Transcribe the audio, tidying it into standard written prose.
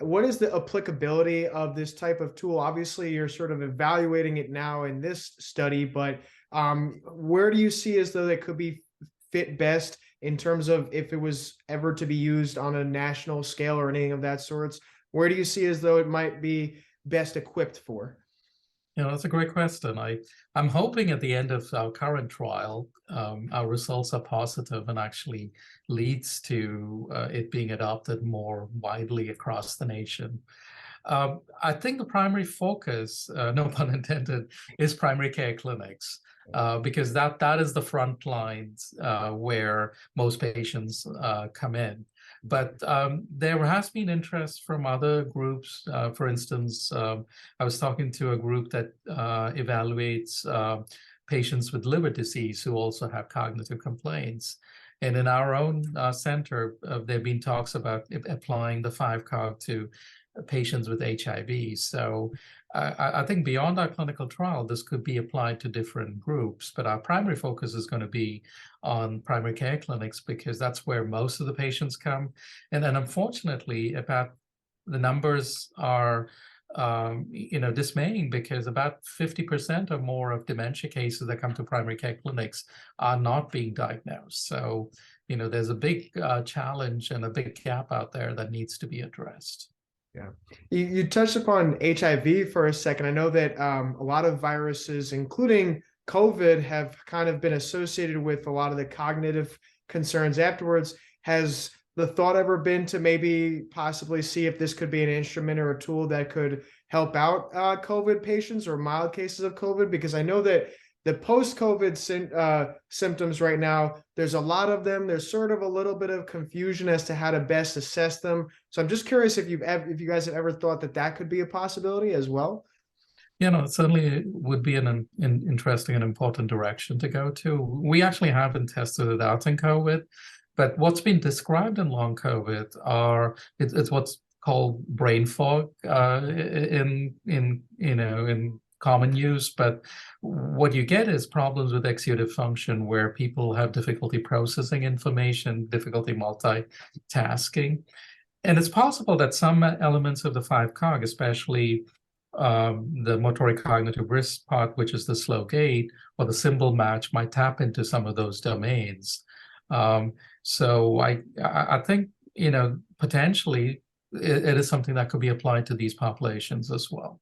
what is the applicability of this type of tool? Obviously, you're sort of evaluating it now in this study, but where do you see as though they could be fit best in terms of if it was ever to be used on a national scale or anything of that sorts? Where do you see as though it might be best equipped for? That's a great question. I'm hoping at the end of our current trial, our results are positive and actually leads to it being adopted more widely across the nation. I think the primary focus, no pun intended, is primary care clinics. Because that is the front lines where most patients come in. But there has been interest from other groups. For instance, I was talking to a group that evaluates patients with liver disease who also have cognitive complaints. And in our own center, there have been talks about applying the 5-cog to patients with HIV. So I think beyond our clinical trial, this could be applied to different groups, but our primary focus is going to be on primary care clinics because that's where most of the patients come. And then unfortunately, about the numbers are dismaying because about 50% or more of dementia cases that come to primary care clinics are not being diagnosed. So, there's a big challenge and a big gap out there that needs to be addressed. Yeah. You touched upon HIV for a second. I know that a lot of viruses, including COVID, have kind of been associated with a lot of the cognitive concerns afterwards. Has the thought ever been to maybe possibly see if this could be an instrument or a tool that could help out COVID patients or mild cases of COVID? Because I know that the post-COVID symptoms right now, there's a lot of them. There's sort of a little bit of confusion as to how to best assess them. So I'm just curious if you guys have ever thought that could be a possibility as well. It certainly would be an interesting and important direction to go to. We actually haven't tested it out in COVID, but what's been described in long COVID it's what's called brain fog in common use, but what you get is problems with executive function where people have difficulty processing information, difficulty multitasking. And it's possible that some elements of the 5-cog, especially the motoric cognitive risk part, which is the slow gait or the symbol match, might tap into some of those domains. So I think, potentially it is something that could be applied to these populations as well.